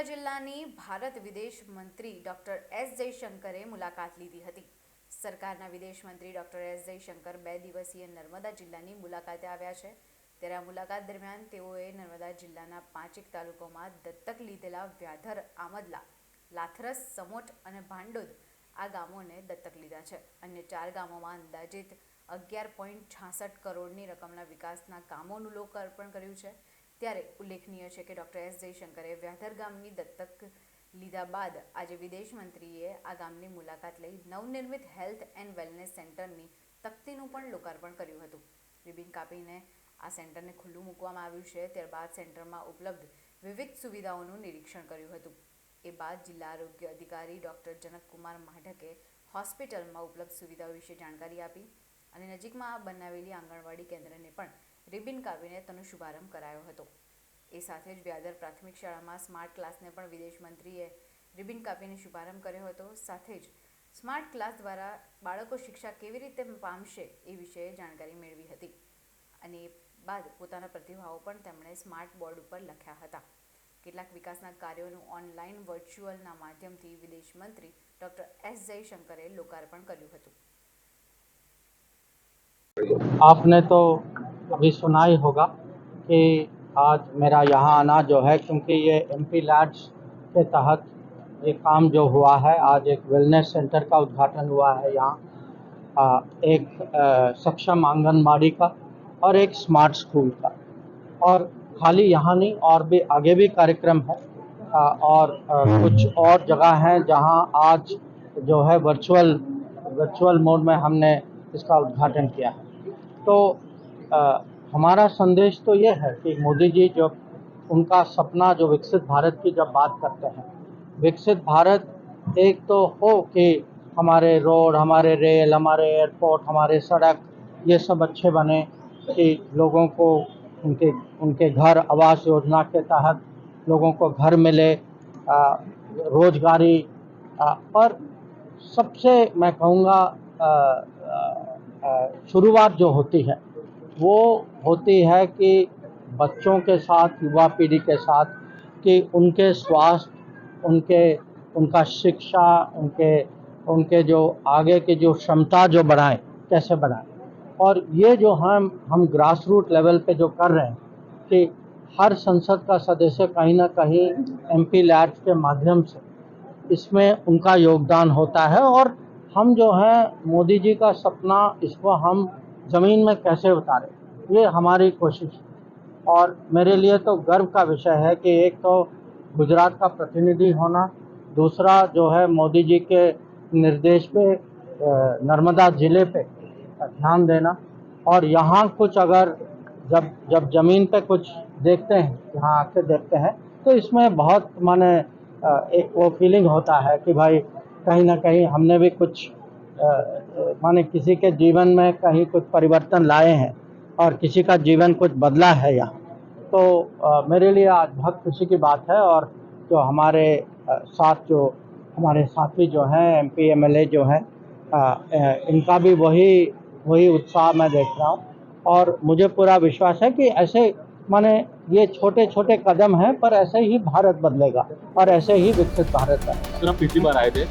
જિલ્લાની ભારત વિદેશ મંત્રી ડોક્ટર એસ જયશંકરે મુલાકાત લીધી હતી। સરકારના વિદેશ મંત્રી ડોક્ટર એસ જયશંકર 2 દિવસીય નર્મદા જિલ્લાની મુલાકાતે આવ્યા છે। ત્યારે આ મુલાકાત દરમિયાન તેઓએ નર્મદા જિલ્લાના 5 તાલુકામાં દત્તક લીધેલા વ્યાધર, આમદલા, લાથરસ, સમોટ અને ભાંડોદ આ ગામોને દત્તક લીધા છે। અન્ય 4 ગામોમાં અંદાજિત 11.66 કરોડની રકમના વિકાસના કામોનું લોકાર્પણ કર્યું છે। ત્યારે ઉલ્લેખનીય છે કે ડોક્ટર એસ જયશંકરે વ્યાધર ગામની દત્તક લીધા બાદ આજે વિદેશ મંત્રીએ આ ગામની મુલાકાત લઈ નવનિર્મિત હેલ્થ એન્ડ વેલનેસ સેન્ટરની તકતીનું પણ લોકાર્પણ કર્યું હતું। રિબિન કાપીને આ સેન્ટરને ખુલ્લું મૂકવામાં આવ્યું છે। ત્યારબાદ સેન્ટરમાં ઉપલબ્ધ વિવિધ સુવિધાઓનું નિરીક્ષણ કર્યું હતું। એ બાદ જિલ્લા આરોગ્ય અધિકારી ડોક્ટર જનકકુમાર માઢકે હોસ્પિટલમાં ઉપલબ્ધ સુવિધાઓ વિશે જાણકારી આપી અને નજીકમાં બનાવેલી આંગણવાડી કેન્દ્રને પણ રિબિન કાપીને તેનો શુભારંભ કરાયો હતો। એ સાથે જ વ્યાધર પ્રાથમિક શાળામાં સ્માર્ટ ક્લાસને પણ વિદેશ મંત્રીએ રિબિન કાપીને શુભારંભ કર્યો હતો। સાથે જ સ્માર્ટ ક્લાસ દ્વારા બાળકો શિક્ષા કેવી રીતે પામશે એ વિશે જાણકારી મેળવી હતી અને એ બાદ પોતાના પ્રતિભાવો પણ તેમણે સ્માર્ટ બોર્ડ ઉપર લખ્યા હતા। કેટલાક વિકાસના કાર્યોનું ઓનલાઈન વર્ચ્યુઅલના માધ્યમથી વિદેશ મંત્રી ડોક્ટર એસ જયશંકરે લોકાર્પણ કર્યું હતું। आपने तो अभी सुना ही होगा कि आज मेरा यहाँ आना जो है, क्योंकि ये एमपी लैड्स के तहत ये काम जो हुआ है, आज एक वेलनेस सेंटर का उद्घाटन हुआ है यहाँ, एक सक्षम आंगनबाड़ी का और एक स्मार्ट स्कूल का। और खाली यहाँ नहीं, और भी आगे भी कार्यक्रम है और कुछ और जगह हैं जहाँ आज जो है वर्चुअल मोड में हमने इसका उद्घाटन किया है। तो हमारा संदेश तो ये है कि मोदी जी जब उनका सपना जो विकसित भारत की जब बात करते हैं, विकसित भारत एक तो हो कि हमारे रोड, हमारे रेल, हमारे एयरपोर्ट, हमारे सड़क ये सब अच्छे बने, कि लोगों को उनके घर आवास योजना के तहत लोगों को घर मिले, रोजगारी, और सबसे मैं कहूँगा शुरुआत जो होती है वो होती है कि बच्चों के साथ, युवा पीढ़ी के साथ, कि उनके स्वास्थ्य, उनका शिक्षा, उनके जो आगे की जो क्षमता जो बढ़ाएं, कैसे बढ़ाएं। और ये जो हम ग्रास रूट लेवल पे जो कर रहे हैं कि हर संसद का सदस्य कहीं ना कहीं एमपी लैड्स के माध्यम से इसमें उनका योगदान होता है, और हम जो है मोदी जी का सपना, इसको हम ज़मीन में कैसे उतारें, ये हमारी कोशिश है। और मेरे लिए तो गर्व का विषय है कि एक तो गुजरात का प्रतिनिधि होना, दूसरा जो है मोदी जी के निर्देश पे नर्मदा ज़िले पे ध्यान देना, और यहाँ कुछ अगर जब ज़मीन पे कुछ देखते हैं, यहाँ आके देखते हैं, तो इसमें बहुत माने एक वो फीलिंग होता है कि भाई कहीं ना कहीं हमने भी कुछ माने किसी के जीवन में कहीं कुछ परिवर्तन लाए हैं और किसी का जीवन कुछ बदला है यहाँ। तो मेरे लिए आज बहुत खुशी की बात है। और जो हमारे साथ जो हमारे साथी जो हैं एमपी एमएलए जो हैं, इनका भी वही उत्साह मैं देख रहा हूँ, और मुझे पूरा विश्वास है कि ऐसे माने ये छोटे छोटे कदम हैं, पर ऐसे ही भारत बदलेगा और ऐसे ही विकसित भारत बनेगा। पिछली बार आए थे